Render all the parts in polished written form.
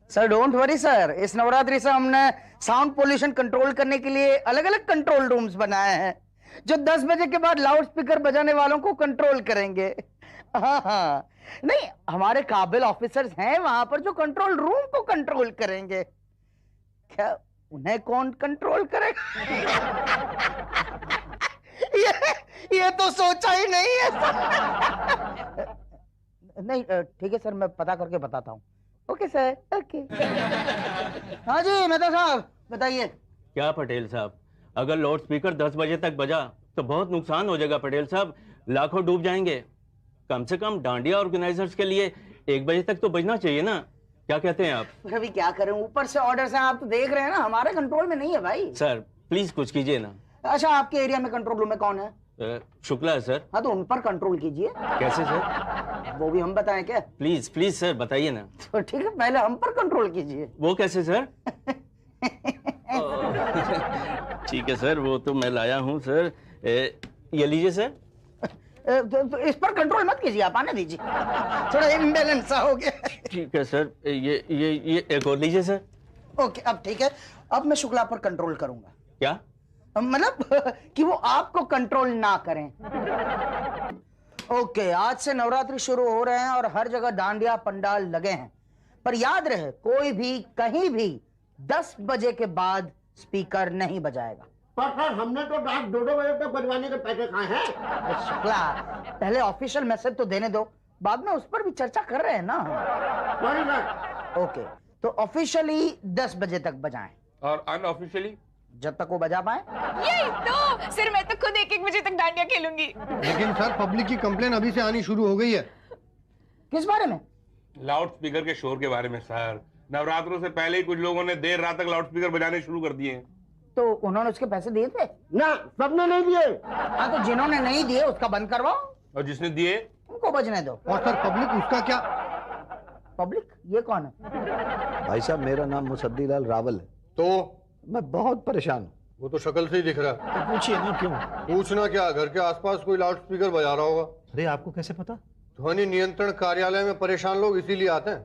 Sir don't worry sir, इस नवरात्रि से हमने साउंड पोल्यूशन कंट्रोल करने के लिए अलग अलग कंट्रोल रूम्स बनाए हैं जो 10 बजे के बाद लाउड स्पीकर बजाने वालों को कंट्रोल करेंगे। हाँ हाँ, नहीं हमारे काबिल ऑफिसर्स हैं वहां पर जो कंट्रोल रूम को कंट्रोल करेंगे। क्या उन्हें कौन कंट्रोल करेगा? ये तो सोचा ही नहीं है। नहीं ठीक है सर, मैं पता करके बताता हूँ। Okay sir, okay. हाँ जी मेहता साहब बताइए। क्या पटेल साहब, अगर लाउड स्पीकर 10 बजे तक बजा तो बहुत नुकसान हो जाएगा पटेल साहब, लाखों डूब जाएंगे। कम से कम डांडिया ऑर्गेनाइजर्स के लिए 1 बजे तक तो बजना चाहिए ना, क्या कहते हैं आप? अभी क्या करें, ऊपर से ऑर्डर्स हैं, आप तो देख रहे हैं ना, हमारे कंट्रोल में नहीं है भाई। सर प्लीज कुछ कीजिए ना। अच्छा आपके एरिया में कंट्रोल रूम में कौन है? शुक्ला है सर। हाँ तो उन पर कंट्रोल कीजिए। कैसे सर? वो भी हम बताएं क्या? प्लीज प्लीज सर बताइए ना। तो ठीक है, पहले हम पर कंट्रोल कीजिए। वो कैसे सर? ठीक है सर, वो तो मैं लाया हूँ सर। ये लीजिए सर। तो इस पर कंट्रोल मत कीजिए, आप आने दीजिए, थोड़ा इम्बैलेंस सा हो गया। ठीक है सर, ये एक और लीजिए सर। ओके अब ठीक है, अब मैं शुक्ला पर कंट्रोल करूंगा। क्या मतलब कि वो आपको कंट्रोल ना करें। ओके, आज से नवरात्रि शुरू हो रहे हैं और हर जगह डांडिया पंडाल लगे हैं, पर याद रहे कोई भी कहीं भी 10 बजे के बाद स्पीकर नहीं बजाएगा। पर सर हमने तो रात 2-2 बजे तक बजवाने के पैसे खाए हैं। शुक्ला पहले ऑफिशियल मैसेज तो देने दो, बाद में उस पर भी चर्चा कर रहे हैं ना। Sorry sir. ओके तो ऑफिशियली 10 बजे तक बजाएं और अनऑफिशियली जब तक वो बजा पाए। यही तो सर, मैं तो खुद 1-1 बजे तक डांडिया खेलूंगी। लेकिन सर पब्लिक की कंप्लेन अभी से आनी शुरू हो गई है। किस बारे में? लाउड स्पीकर के शोर के बारे में सर। नवरात्रों से पहले ही कुछ लोगों ने देर रात तक लाउड स्पीकर बजाने शुरू कर दिए हैं। तो उन्होंने उसके पैसे दिए थे? ना, सबने नहीं दिए। हाँ तो जिन्होंने नहीं दिए उसका बंद करवाओ और जिसने दिए उनको बजने दो। और सर पब्लिक उसका क्या? पब्लिक ये कौन है? भाई साहब मेरा नाम मुसद्दी लाल रावल है। तो मैं बहुत परेशान हूँ। वो तो शक्ल से ही दिख रहा है। तो पूछिए ना क्यों? पूछना क्या, घर के आसपास कोई लाउड स्पीकर बजा रहा होगा। अरे आपको कैसे पता? ध्वनि नियंत्रण कार्यालय में परेशान लोग इसीलिए आते हैं।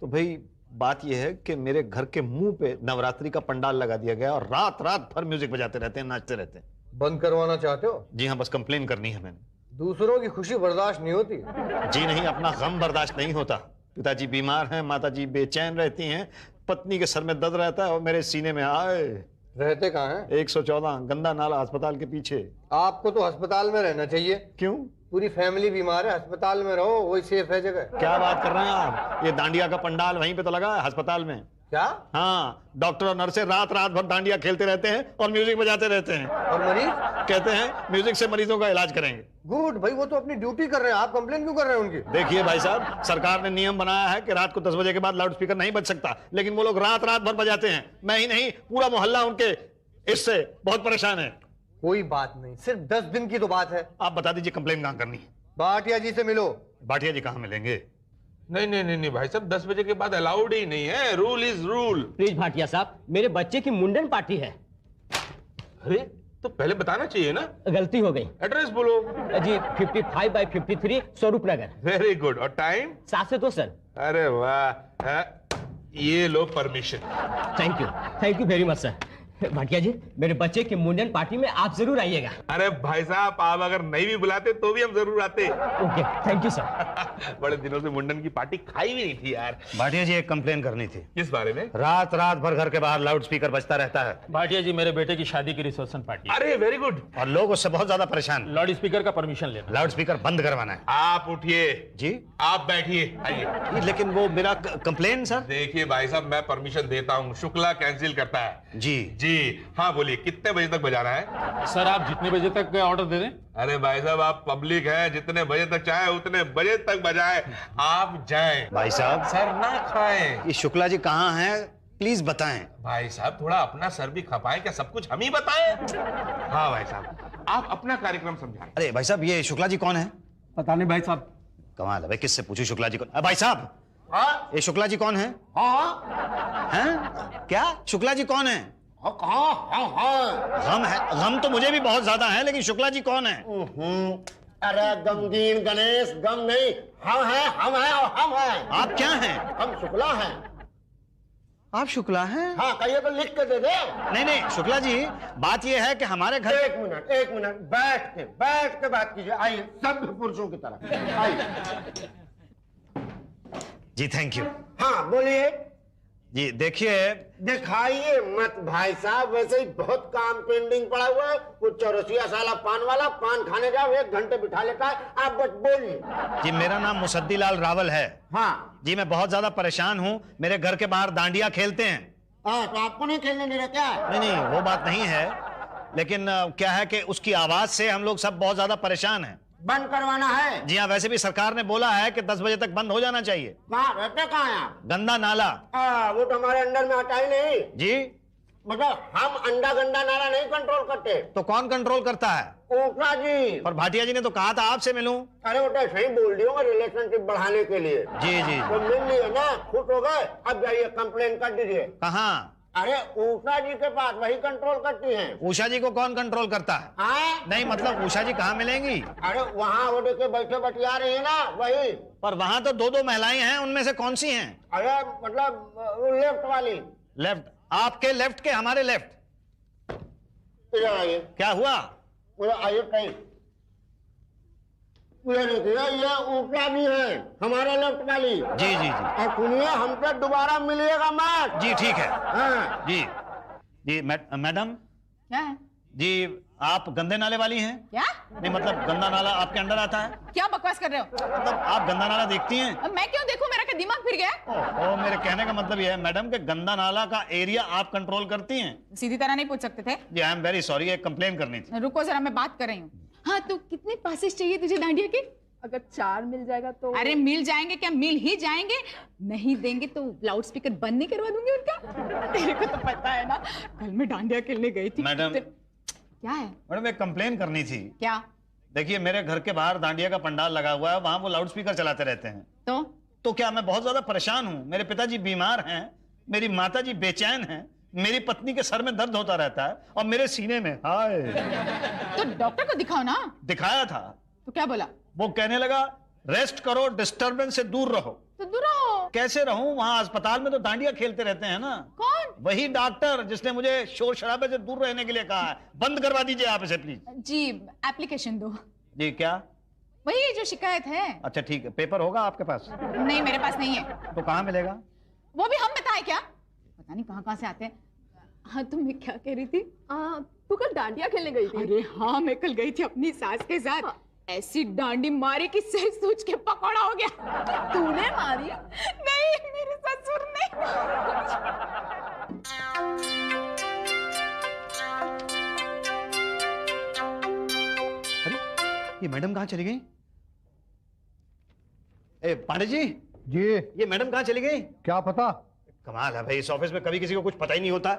तो भाई बात यह है कि मेरे घर के मुंह पे नवरात्रि का पंडाल लगा दिया गया और रात रात भर म्यूजिक बजाते रहते हैं, नाचते रहते हैं। बंद करवाना चाहते हो? जी हाँ, बस कंप्लेन करनी है मैंने। दूसरों की खुशी बर्दाश्त नहीं होती? जी नहीं, अपना गम बर्दाश्त नहीं होता। पिताजी बीमार हैं, माताजी बेचैन रहती हैं, पत्नी के सर में दर्द रहता है और मेरे सीने में आए। रहते कहाँ हैं? 114 गंदा नाला अस्पताल के पीछे। आपको तो अस्पताल में रहना चाहिए। क्यों? पूरी फैमिली बीमार है, अस्पताल में रहो, वही सेफ है जगह। क्या बात कर रहे हैं आप? ये डांडिया का पंडाल वहीं पे तो लगा है अस्पताल में। क्या? हाँ, डॉक्टर और नर्सें रात रात भर डांडिया खेलते रहते हैं और म्यूजिक बजाते रहते हैं। और मरीज कहते हैं म्यूजिक से मरीजों का इलाज करेंगे। गुड भाई, वो तो अपनी ड्यूटी कर रहे हैं, आप कंप्लेन क्यों कर रहे हैं उनकी? देखिए भाई साहब, सरकार ने नियम बनाया है कि रात को 10 बजे के बाद लाउड स्पीकर नहीं बज सकता, लेकिन वो लोग रात रात भर बजाते हैं। मैं ही नहीं, पूरा मोहल्ला उनके इससे बहुत परेशान है। कोई बात नहीं, सिर्फ 10 दिन की तो बात है। आप बता दीजिए कंप्लेन कहाँ करनी है? भाटिया जी से मिलो। भाटिया जी कहाँ मिलेंगे? नहीं भाई साहब, 10 बजे के बाद अलाउड ही नहीं है। Rule is rule. Please Bhatia साहब, मेरे बच्चे की मुंडन पार्टी है। अरे तो पहले बताना चाहिए ना। गलती हो गई। एड्रेस बोलो। जी 55/53 स्वरूप नगर। Very good. और टाइम? 7 से 2 सर। अरे वाह, ये लो permission. Thank you very much sir. Bhatia ji, मेरे बच्चे की मुंडन पार्टी में आप जरूर आइएगा। अरे भाई साहब, आप अगर नहीं भी बुलाते तो भी हम जरूर आते। Okay, thank you sir. बड़े दिनों से मुंडन की पार्टी खाई भी नहीं थी यार। भाटिया जी एक कंप्लेन करनी थी। किस बारे में? रात रात भर घर के बाहर लाउड स्पीकर बजता रहता है। भाटिया जी, मेरे बेटे की शादी की रिसेप्शन पार्टी। अरे वेरी गुड। और लोग उससे बहुत ज्यादा परेशान। लाउड स्पीकर का परमिशन लेना। लाउड स्पीकर बंद करवाना है। आप उठिए जी। आप बैठिए, आइए। लेकिन वो मेरा कंप्लेन सर। देखिए भाई साहब, मैं परमिशन देता हूँ, शुक्ला कैंसिल करता है। जी जी हाँ, बोलिए कितने बजे तक बजाना है? सर आप जितने बजे तक ऑर्डर दे दें। अरे भाई साहब, आप पब्लिक है, जितने बजे तक चाहे उतने बजे तक बजाए। आप जाएं। भाई साहब, सर ना खाएं। ये शुक्ला जी कहाँ हैं, प्लीज बताएं। भाई साहब थोड़ा अपना सर भी खपाएं, क्या सब कुछ हम ही बताएं? हाँ भाई साहब, आप अपना कार्यक्रम समझाएं। अरे भाई साहब, ये शुक्ला जी कौन है? पता नहीं भाई साहब। कमाल है भाई, किससे पूछूं शुक्ला जी कौन? भाई साहब, हाँ ये शुक्ला जी कौन है? हाँ हैं? क्या शुक्ला जी कौन है? हाँ। गम है, गम तो मुझे भी बहुत ज्यादा है, लेकिन शुक्ला जी कौन है? अरे गमगीन गणेश, गम नहीं, हम हैं और हम हैं। आप क्या हैं? हम शुक्ला हैं। आप शुक्ला हैं? हाँ कहिए तो लिख के दे दे। नहीं नहीं शुक्ला जी, बात यह है कि हमारे घर एक मिनट बैठ के बात कीजिए। आइए सब पुरुषों की तरह आइए। जी थैंक यू। हाँ बोलिए। जी देखिए, दिखाइए मत भाई साहब, वैसे ही बहुत काम पेंडिंग पड़ा हुआ है। वो 84 साला पान वाला पान खाने जाओ 1 घंटे बिठा लेता है। आप बस बोलिए। जी मेरा नाम मुसद्दीलाल रावल है। हाँ जी मैं बहुत ज्यादा परेशान हूँ, मेरे घर के बाहर डांडिया खेलते हैं। हाँ तो आपको नहीं खेलने दे रहे क्या? नहीं नहीं वो बात नहीं है, लेकिन क्या है कि उसकी आवाज से हम लोग सब बहुत ज्यादा परेशान हैं। बंद करवाना है? जी हाँ, वैसे भी सरकार ने बोला है कि 10 बजे तक बंद हो जाना चाहिए। कहाँ रहते कहाँ हैं आप? गंदा नाला। वो तो हमारे अंडर में आता ही नहीं। जी मतलब हम अंडा गंदा नाला नहीं कंट्रोल करते। तो कौन कंट्रोल करता है? ऊपरा जी। और भाटिया जी ने तो कहा था आपसे मिलूं। अरे वो तो सही बोल दियो रिलेशनशिप बढ़ाने के लिए। जी जी। तो मिल लिए ना, खुश हो गए। अब जाइए कंप्लेन कर दीजिए। कहाँ? अरे उषा जी के पास, वही कंट्रोल करती हैं। उषा जी को कौन कंट्रोल करता है? हाँ? नहीं मतलब उषा जी कहाँ मिलेंगी? अरे वहाँ वो देखे बैठे बतिया रही है ना, वही। पर वहाँ तो 2-2 महिलाएं हैं, उनमें से कौन सी हैं? अरे मतलब लेफ्ट वाली। लेफ्ट? आपके लेफ्ट के हमारे लेफ्ट? इधर आइए। क्या हुआ? मुझे आइए कहीं। ये देखिए ये ऊपरा भी है, हमारे लेफ्ट वाली। जी जी जी। और सुनिए हमसे दोबारा मिलिएगा मत। जी ठीक है। हाँ। जी जी मैडम क्या है? जी आप गंदे नाले वाली हैं? क्या? नहीं मतलब गंदा नाला आपके अंडर आता है? क्या बकवास कर रहे हो? मतलब आप गंदा नाला देखती हैं? अब मैं क्यों देखूं, मेरा क्या दिमाग फिर गया? ओह मेरे कहने का मतलब यह है मैडम कि गंदा नाला का एरिया आप कंट्रोल करती हैं? सीधी तरह नहीं पूछ सकते थे? जी आई एम वेरी सॉरी, एक कंप्लेन करनी थी। रुको जरा, मैं बात कर रही हूँ। हाँ तो कितने पासेस चाहिए तुझे डांडिया के? अगर 4 मिल जाएगा तो। अरे मिल जाएंगे क्या, मिल ही जाएंगे। नहीं देंगे तो लाउड स्पीकर बंद नहीं करवा दूंगी उनका। तेरे को तो पता है ना, कल मैं डांडिया खेलने गई थी। मैडम क्या है? मैडम एक कंप्लेन करनी थी। क्या? देखिए मेरे घर के बाहर डांडिया का पंडाल लगा हुआ है, वहां वो लाउड स्पीकर चलाते रहते हैं। तो क्या मैं बहुत ज्यादा परेशान हूँ। मेरे पिताजी बीमार हैं, मेरी माताजी बेचैन हैं, मेरी पत्नी के सर में दर्द होता रहता है और मेरे सीने में हाय। तो डॉक्टर को दिखाओ ना। दिखाया था। तो क्या बोला? वो कहने लगा रेस्ट करो, डिस्टरबेंस से दूर रहो। तो दूर रहो। कैसे रहूं, वहां अस्पताल में तो डांडिया खेलते रहते हैं ना। कौन? वही डॉक्टर जिसने मुझे शोर शराबे से दूर रहने के लिए कहा है। बंद करवा दीजिए आप इसे प्लीज। जी एप्लीकेशन दो। जी क्या? वही जो शिकायत है। अच्छा ठीक है, पेपर होगा आपके पास? नहीं मेरे पास नहीं है। तो कहाँ मिलेगा? वो भी हम बताए क्या, पता नहीं कहाँ कहाँ से आते हैं। हाँ तो मैं क्या कह रही थी? तू कल डांडिया खेलने गई थी? अरे हाँ मैं कल गई थी अपनी सास के साथ। ऐसी डांडी मारी कि सच सोच के पकौड़ा हो गया। तूने मारी? नहीं मेरे ससुर ने। अरे ये मैडम कहाँ चली गई? ए पांडे जी। जी ये मैडम कहाँ चली गई? क्या पता। कमाल है भाई, इस ऑफिस में कभी किसी को कुछ पता ही नहीं होता।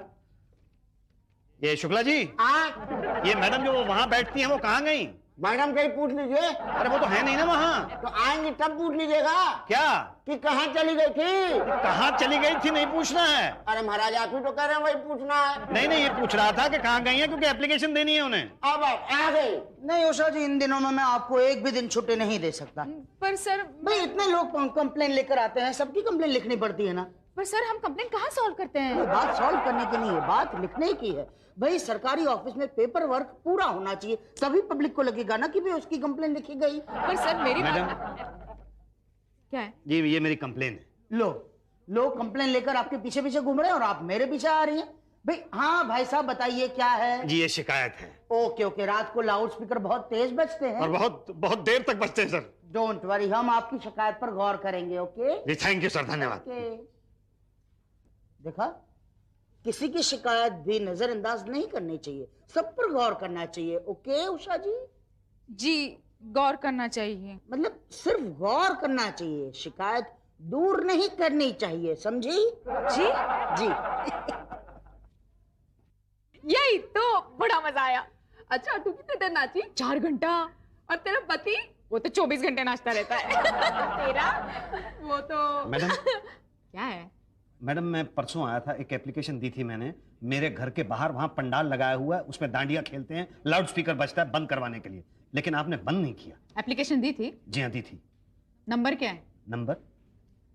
ये शुक्ला जी, ये मैडम जो वहां बैठती हैं वो कहाँ गई? मैडम कहीं पूछ लीजिए। अरे वो तो है नहीं ना वहाँ। तो आएंगी तब पूछ लीजिएगा। क्या? कि कहाँ चली गई थी? कहाँ चली गई थी नहीं पूछना है। अरे महाराज आप ही तो कह रहे हैं वही पूछना है। नहीं नहीं ये पूछ रहा था कि कहाँ गई है, क्योंकि एप्लीकेशन देनी है उन्हें। अब आप आ गई। नहीं उषा जी, इन दिनों में मैं आपको एक भी दिन छुट्टी नहीं दे सकता। पर सर भाई इतने लोग कंप्लेन लेकर आते हैं, सबकी कंप्लेन लिखनी पड़ती है ना। पर सर हम कंप्लेन कहाँ सॉल्व करते हैं? बात सॉल्व करने की नहीं है, बात लिखने की है। भाई सरकारी ऑफिस में पेपर वर्क पूरा होना चाहिए, तभी पब्लिक को लगेगा ना कि भाई उसकी कंप्लेन लिखी गई। पर सर मेरी मैडम क्या है? जी ये मेरी कंप्लेन है। लो लोग कंप्लेन लेकर आपके पीछे पीछे घूम रहे हैं और आप मेरे पीछे आ रही हैं। भाई हाँ भाई साहब बताइए क्या है? जी ये शिकायत है। ओके ओके, रात को लाउड स्पीकर बहुत तेज बजते हैं और बहुत बहुत देर तक बजते हैं सर। डोंट वरी, हम आपकी शिकायत पर गौर करेंगे। ओके जी थैंक यू सर, धन्यवाद। देखा, किसी की शिकायत भी नजरअंदाज नहीं करनी चाहिए, सब पर गौर करना चाहिए। ओके उषा जी? जी गौर करना चाहिए। मतलब सिर्फ गौर करना चाहिए, शिकायत दूर नहीं करनी चाहिए, समझी? जी जी। यही तो बड़ा मजा आया। अच्छा तू कितने देर नाची? 4 घंटा। और तेरा पति? वो तो 24 घंटे नाचता रहता है। तेरा? वो तो। मैडम क्या है? मैडम मैं परसों आया था, एक एप्लीकेशन दी थी मैंने। मेरे घर के बाहर वहां पंडाल लगाया हुआ है, उसमें डांडिया खेलते हैं, लाउड स्पीकर बजता है बंद करवाने के लिए, लेकिन आपने बंद नहीं किया। एप्लीकेशन दी थी? जी हाँ दी थी। नंबर क्या है? नंबर?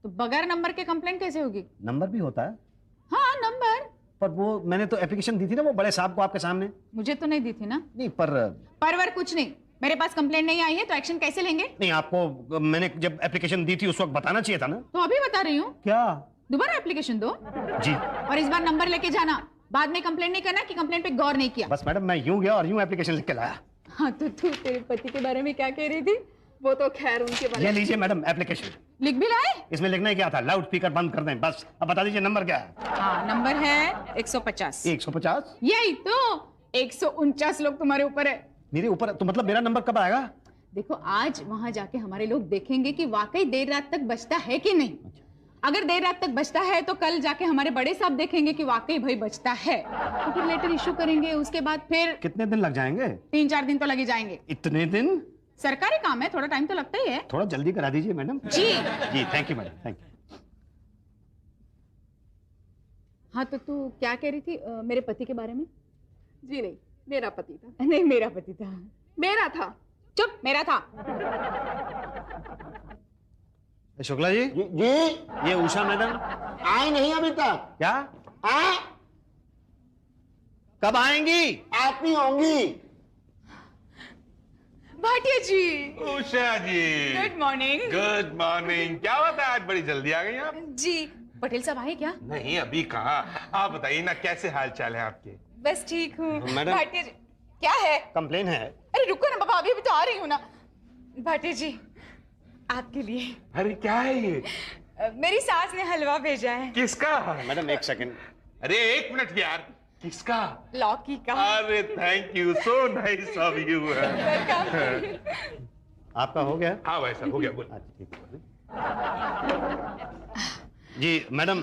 तो बगैर नंबर के कंप्लेंट कैसे होगी? नंबर भी होता है। पर वो मैंने तो एप्लीकेशन दी थी ना वो बड़े साहब को आपके सामने। मुझे तो नहीं दी थी ना। नहीं परवर कुछ नहीं, मेरे पास कंप्लेंट नहीं आई है तो एक्शन कैसे लेंगे? नहीं, आपको मैंने जब एप्लीकेशन दी थी उस वक्त बताना चाहिए था ना। तो अभी बता रही हूँ। क्या? दोबारा एप्लीकेशन दो जी। और इस बार नंबर लेके जाना, बाद में कंप्लेंट नहीं करना कि कंप्लेंट पे गौर नहीं किया। बस मैडम मैं यूं गया और यूं एप्लीकेशन लिख के लाया। हाँ तो तू तेरे पति के बारे में क्या कह रही थी? वो तो खैर उनके बारे ये लीजिए मैडम एप्लीकेशन। लिख भी लाए? इसमें लिखना क्या था? लाउड स्पीकर बंद कर दें बस। अब बता दीजिए नंबर क्या है? हाँ नंबर है 150। 150? यही तो 149 लोग तुम्हारे ऊपर है। मेरे ऊपर? तो मतलब मेरा नंबर कब आएगा? देखो आज वहां जाके हमारे लोग देखेंगे कि वाकई देर रात तक बचता है कि नहीं। अगर देर रात तक बचता है तो कल जाके हमारे बड़े साहब देखेंगे कि वाकई भाई बचता है, तो फिर लेटर इशू करेंगे। उसके बाद फिर कितने दिन लग जाएंगे? 3-4 दिन तो लगे जाएंगे। इतने दिन? सरकारी काम है, थोड़ा टाइम तो लगता ही है। थोड़ा जल्दी करा दीजिए मैडम। जी जी thank you madam, thank you. हाँ तो तू क्या कह रही थी मेरे पति के बारे में? जी नहीं, मेरा पति था। नहीं मेरा पति था। मेरा था। चुप, मेरा था। शुक्ला जी। जी ये उषा मैडम आई नहीं अभी तक। क्या? आए कब आएंगी? आती होंगी। भाटिया जी। उषा जी गुड मॉर्निंग। Good morning. क्या बात है, आज बड़ी जल्दी आ गई आप? जी पटेल साहब आए क्या? नहीं अभी कहाँ। आप बताइए ना कैसे हाल चाल है आपके? बस ठीक हूँ। मैडम। भाटिया जी क्या है? कंप्लेन है। अरे रुको ना बाबा, अभी तो आ रही हूँ ना। भाटिया जी आपके लिए। अरे क्या है ये? मेरी सास ने हलवा भेजा है। किसका? मैडम एक सेकंड। अरे एक मिनट यार, किसका? लौकी का। अरे thank you, so nice of you. आपका हो गया? हाँ भाई साहब हो गया। बोल। अच्छा ठीक है जी। मैडम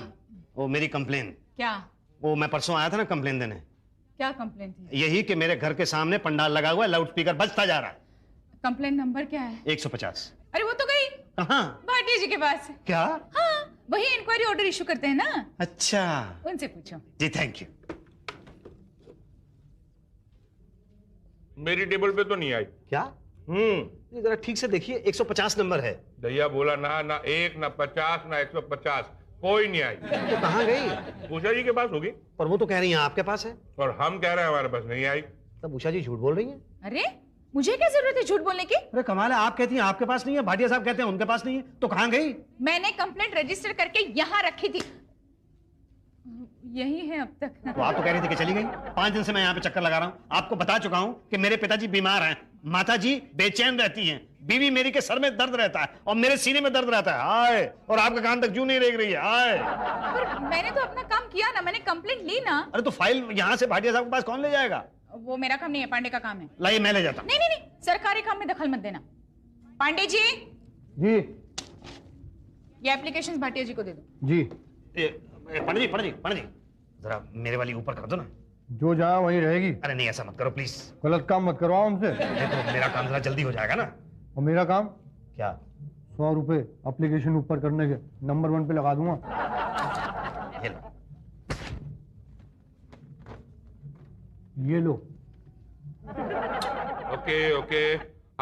वो मेरी कंप्लेन। क्या? वो मैं परसों आया था ना कंप्लेन देने। क्या कंप्लेंट है? यही कि मेरे घर के सामने पंडाल लगा हुआ है, लाउड स्पीकर बजता जा रहा है। कंप्लेंट नंबर क्या है? 150। अरे वो तो गई कहाँ? भाटिया जी के पास। क्या? हाँ वही इंक्वायरी ऑर्डर इशू करते हैं ना। अच्छा उनसे पूछो। जी थैंक यू। मेरी टेबल पे तो नहीं आई। क्या? ये जरा ठीक से देखिए, 150 नंबर है। भैया बोला ना, ना 1 ना 50 ना 150, कोई नहीं आई। तो कहाँ गई? उषा जी के पास होगी। पर वो तो कह रही हैं आपके पास है। और हम कह रहे हैं हमारे पास नहीं आई। तब उषा जी झूठ बोल रही हैं। अरे मुझे क्या जरूरत है झूठ बोलने की? अरे कमाल है, आप कहती हैं आपके पास नहीं है, भाटिया साहब कहते हैं उनके पास नहीं है, तो कहाँ गई? मैंने कंप्लेंट रजिस्टर करके यहाँ रखी थी, यही है अब तक। तो आप तो कह रही थी कि चली गई। 5 दिन से मैं यहाँ पे चक्कर लगा रहा हूँ। आपको बता चुका हूँ कि मेरे पिताजी बीमार हैं, माता जी बेचैन रहती हैं, बीवी मेरी के सर में दर्द रहता है और मेरे सीने में दर्द रहता है। आए, और आपके कान तक जू नहीं रेंग रही है। आए। पर मैंने तो अपना काम किया ना, मैंने कंप्लेंट ली ना। अरे तो फाइल यहाँ से भाटिया साहब के पास कौन ले जाएगा? वो मेरा काम नहीं है, पांडे का काम है। लाइए मैं ले जाता हूँ। नहीं नहीं नहीं, सरकारी काम में दखल मत देना। पांडे जी। जी ये एप्लीकेशंस भाटिया जी को दे दो। जी। पंडित जी जरा मेरे वाली ऊपर कर दो ना। जो जहाँ वहीं रहेगी। अरे नहीं ऐसा मत करो प्लीज। गलत काम मत करवाओ हमसे। देखो मेरा काम जरा जल्दी हो जाएगा ना। और मेरा काम? क्या? 100 रुपए एप्लीकेशन ऊपर करने के नंबर 1 पे लगा दूंगा। ये लो। ये लो। ओके ओके,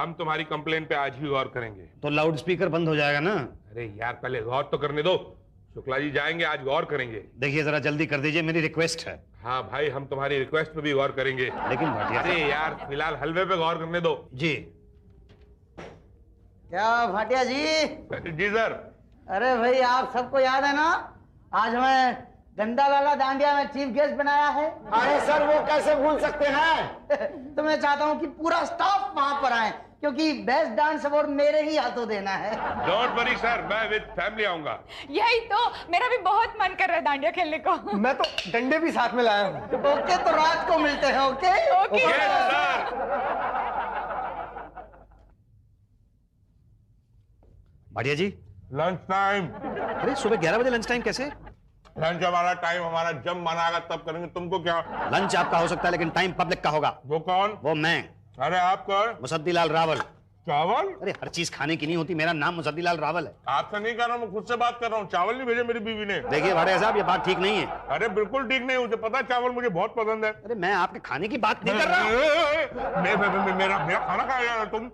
हम तुम्हारी कंप्लेन पे आज ही गौर करेंगे। तो लाउड स्पीकर बंद हो जाएगा ना? अरे यार पहले गौर तो करने दो। शुक्ला जी जाएंगे, आज गौर करेंगे। देखिए जरा जल्दी कर दीजिए, मेरी रिक्वेस्ट है। हाँ भाई, हम तुम्हारी रिक्वेस्ट पे भी गौर करेंगे। लेकिन भाटिया अरे यार फिलहाल हलवे पे गौर करने दो। जी। क्या भाटिया जी? जी सर। अरे भाई आप सबको याद है ना, आज हमें गंदा लाला दांडिया में चीफ गेस्ट बनाया है। अरे सर वो कैसे भूल सकते हैं। तो मैं चाहता हूँ कि पूरा स्टाफ वहां पर आए, क्योंकि बेस्ट डांस अवार्ड मेरे ही हाथों देना है। डोंट वरी सर, मैं विद फैमिली आऊंगा। यही तो, मेरा भी बहुत मन कर रहा है दांडिया खेलने को। मैं तो डंडे भी साथ में लाया हूँ। ओके तो रात को मिलते हैं। Okay okay sir. Bhatia ji lunch time. अरे सुबह 11 बजे लंच टाइम कैसे? लंच हमारा टाइम, हमारा जब मन आएगा तब करेंगे। तुमको क्या? लंच आपका हो सकता है लेकिन टाइम पब्लिक का होगा। वो कौन? वो मैं, अरे आप कौन? मुसद्दीलाल रावल। चावल? अरे हर चीज खाने की नहीं होती, मेरा नाम मुसद्दीलाल रावल है। आपसे नहीं कर रहा हूँ, मैं खुद से बात कर रहा हूँ। चावल नहीं भेजे मेरी बीवी ने। देखिए भाटिया साहब ये बात ठीक नहीं है। अरे बिल्कुल ठीक नहीं, मुझे पता है चावल मुझे बहुत पसंद है। अरे मैं आपके खाने की बात नहीं कर रहा हूँ। मेरा खाना खाया तुम।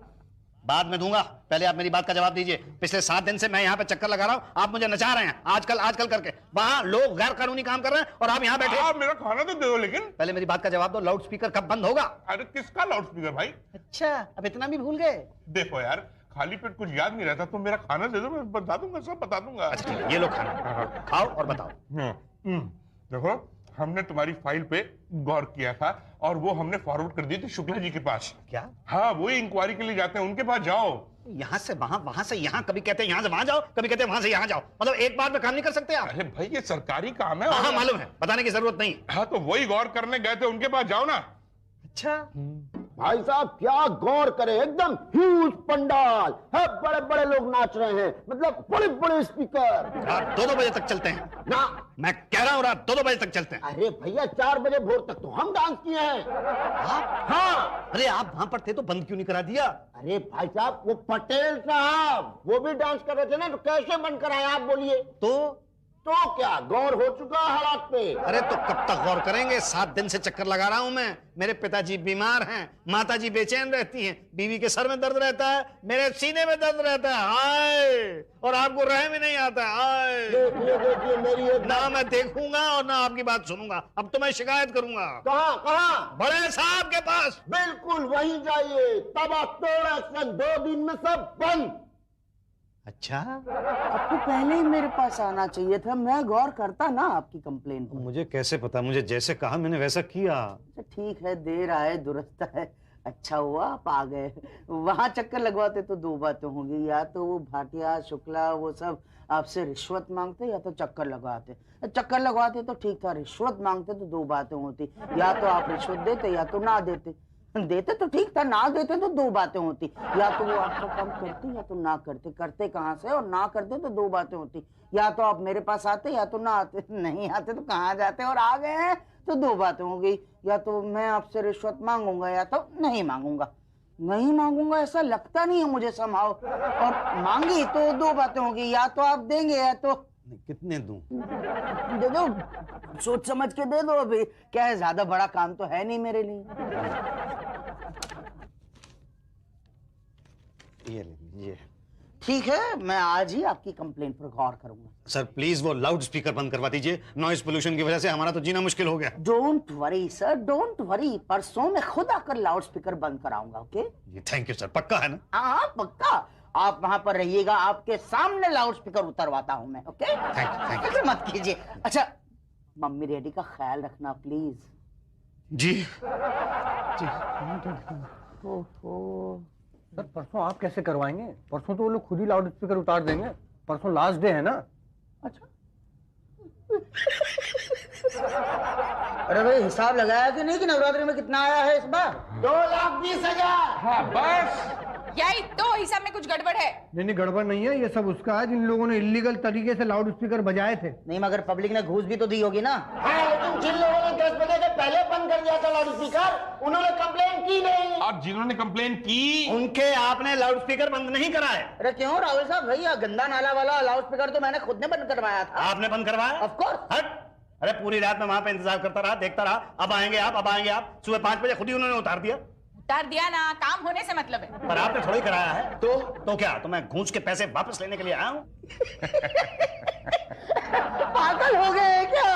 बाद में दूंगा, पहले आप मेरी बात का जवाब दीजिए। पिछले 7 दिन से मैं यहाँ पे चक्कर लगा रहा हूँ, आप मुझे नचा रहे हैं आजकल करके। वहाँ लोग गैर कानूनी काम कर रहे हैं और आप यहाँ बैठे। आप मेरा खाना तो दे दो। लेकिन पहले मेरी बात का जवाब दो, लाउड स्पीकर कब बंद होगा? अरे किसका लाउड स्पीकर भाई? अच्छा, अब इतना भी भूल गए? देखो यार, खाली पेट कुछ याद नहीं रहता, तो मेरा खाना दे दो, मैं बता दूंगा, सब बता दूंगा। अच्छा ठीक है, ये लो खाना, खाओ और बताओ। देखो, हमने तुम्हारी फाइल पे गौर किया था और वो हमने फॉरवर्ड कर दी थी शुक्ला जी के पास। क्या? हाँ, वही इंक्वायरी के लिए जाते हैं, उनके पास जाओ। यहाँ से वहां, वहां से यहाँ, कभी कहते हैं यहाँ से वहां जाओ, कभी कहते हैं वहां से यहाँ जाओ। मतलब एक बार में काम नहीं कर सकते आप? अरे भाई, ये सरकारी काम है। हाँ मालूम है, बताने की जरूरत नहीं। हाँ, तो वही गौर करने गए थे, उनके पास जाओ ना। अच्छा भाई साहब क्या गौर करे, एकदम ह्यूज पंडाल है, बड़े बड़े लोग नाच रहे हैं, मतलब बड़े बड़े स्पीकर। रात 2-2 बजे तक चलते हैं ना, मैं कह रहा हूँ, रात 2-2 बजे तक चलते हैं। अरे भैया 4 बजे भोर तक तो हम डांस किए हैं। आप? हाँ, अरे आप वहां पर थे तो बंद क्यों नहीं करा दिया? अरे भाई साहब, वो पटेल साहब वो भी डांस कर रहे थे ना, तो कैसे बंद कराया आप बोलिए? तो क्या गौर हो चुका हालात पे? अरे तो कब तक गौर करेंगे? 7 दिन से चक्कर लगा रहा हूं मैं। मेरे पिताजी बीमार हैं, माताजी बेचैन रहती हैं, बीवी के सर में दर्द रहता है, मेरे सीने में दर्द रहता है। हाय, और आपको रहम ही नहीं आता है। हाय, देखिए मेरी एक ना मैं देखूंगा और ना आपकी बात सुनूंगा। अब तो मैं शिकायत करूंगा। कहाँ? बड़े साहब के पास। बिल्कुल वहीं जाइए, तबाह तोड़ एक्शन, 2 दिन में सब बंद। अच्छा, आपको पहले ही मेरे पास आना चाहिए था, मैं गौर करता ना आपकी कंप्लेन पर। मुझे कैसे पता? मुझे जैसे कहा मैंने वैसा किया। ठीक है, देर आए दुरुस्त है। अच्छा हुआ आप आ गए। वहां चक्कर लगवाते तो 2 बातें होंगी, या तो वो भाटिया शुक्ला वो सब आपसे रिश्वत मांगते, या तो चक्कर लगवाते। चक्कर लगवाते तो ठीक था, रिश्वत मांगते तो 2 बातें होती, या तो आप रिश्वत देते या तो ना देते। देते तो ठीक था, ना देते तो 2 बातें होती, या तो वो आपका काम करते या तो ना करते। करते कहाँ से, और ना करते तो 2 बातें होती, या तो आप मेरे पास आते या तो ना आते। नहीं आते तो कहाँ जाते, और आ गए हैं तो 2 बातें हो गई, या तो मैं आपसे रिश्वत मांगूंगा या तो नहीं मांगूंगा। नहीं मांगूंगा ऐसा लगता नहीं है मुझे संभाव, और मांगी तो 2 बातें होगी, या तो आप देंगे या तो कितने दूं? दे दो, सोच समझ के दे दो। अभी क्या है, ज्यादा बड़ा काम तो है नहीं मेरे लिए। ये लीजिए। ठीक है, मैं आज ही आपकी कंप्लेंट पर गौर करूंगा। सर प्लीज वो लाउड स्पीकर बंद करवा दीजिए, नॉइज पोल्यूशन की वजह से हमारा तो जीना मुश्किल हो गया। Don't worry sir, don't worry, परसों मैं खुद आकर लाउड स्पीकर बंद कराऊंगा। ओके? थैंक यू सर, पक्का है ना? हाँ पक्का, आप वहां पर रहिएगा, आपके सामने लाउड स्पीकर उतरवाता हूं मैं। ओके? Thank you. मत कीजिए। अच्छा, मम्मी डैडी का ख्याल रखना प्लीज। जी। सर परसों आप कैसे करवाएंगे? परसों तो वो लोग खुद ही लाउड स्पीकर उतार देंगे, परसों लास्ट डे है ना। अच्छा। अरे भाई, हिसाब लगाया कि नहीं कि नवरात्रि में कितना आया है इस बार? 2,20,000। हाँ बस, यही तो हिसाब में कुछ गड़बड़ है। नहीं गड़बड़ नहीं है, ये सब उसका है जिन लोगों ने इलीगल तरीके से लाउड स्पीकर बजाए थे। नहीं, मगर पब्लिक ने घूस भी तो दी होगी ना। हाँ, लेकिन जिन लोगों ने 10 बजे से पहले बंद कर दिया था लाउड स्पीकर, उन्होंने कंप्लेन की नहीं। और जिन्होंने कंप्लेन की, उनके आपने लाउड स्पीकर बंद नहीं कराए। अरे क्यों राहुल साहब, भैया गंदा नाला वाला लाउड स्पीकर तो मैंने खुद ने बंद करवाया था। आपने बंद करवाया? Of course. हट। अरे पूरी रात मैं वहां पे इंतजार करता रहा, देखता रहा, अब आएंगे आप, अब आएंगे आप। सुबह 5 बजे खुद ही उन्होंने उतार दिया। उतार दिया ना, काम होने से मतलब है। पर आपने थोड़ी कराया है। तो क्या, तो मैं घूस के पैसे वापस लेने के लिए आया हूँ? पागल हो गए हैं क्या?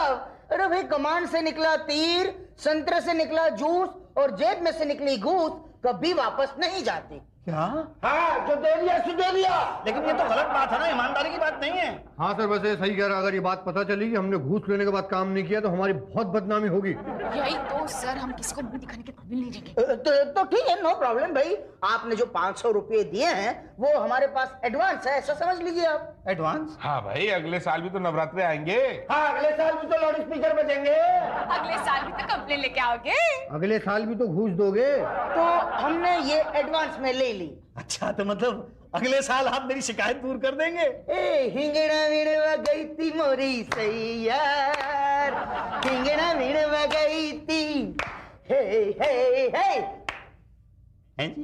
अरे भाई, कमान से निकला तीर, संतरे से निकला जूस और जेब में से निकली घूस कभी वापस नहीं जाती। क्या? हाँ, जो दे दिया सो दे दिया। लेकिन ये तो गलत बात है ना, ईमानदारी की बात नहीं है। हाँ सर, वैसे सही कह रहा। अगर ये बात पता चली कि हमने घूस लेने के बाद काम नहीं किया तो हमारी बहुत बदनामी होगी। यही तो सर, हम किसी को मुंह दिखाने के काबिल नहीं रहेंगे। तो ठीक है, नो प्रॉब्लम भाई। आपने जो 500 रुपए दिए हैं वो हमारे पास एडवांस है, ऐसा समझ लीजिए आप। एडवांस? हाँ भाई, अगले साल भी तो नवरात्रे आएंगे। हाँ, अगले साल भी तो लाउड स्पीकर बजेंगे। अगले साल भी तो कंप्लेन लेके आओगे। अगले साल भी तो घूस दोगे। तो हमने ये एडवांस में ले ली। अच्छा, तो मतलब अगले साल आप मेरी शिकायत दूर कर देंगे? ए हिंगड़ा मिड़वा गई थी मोरी सही यार, हिंगड़ा मिड़वा गई थी। हे हे हे। हैं जी?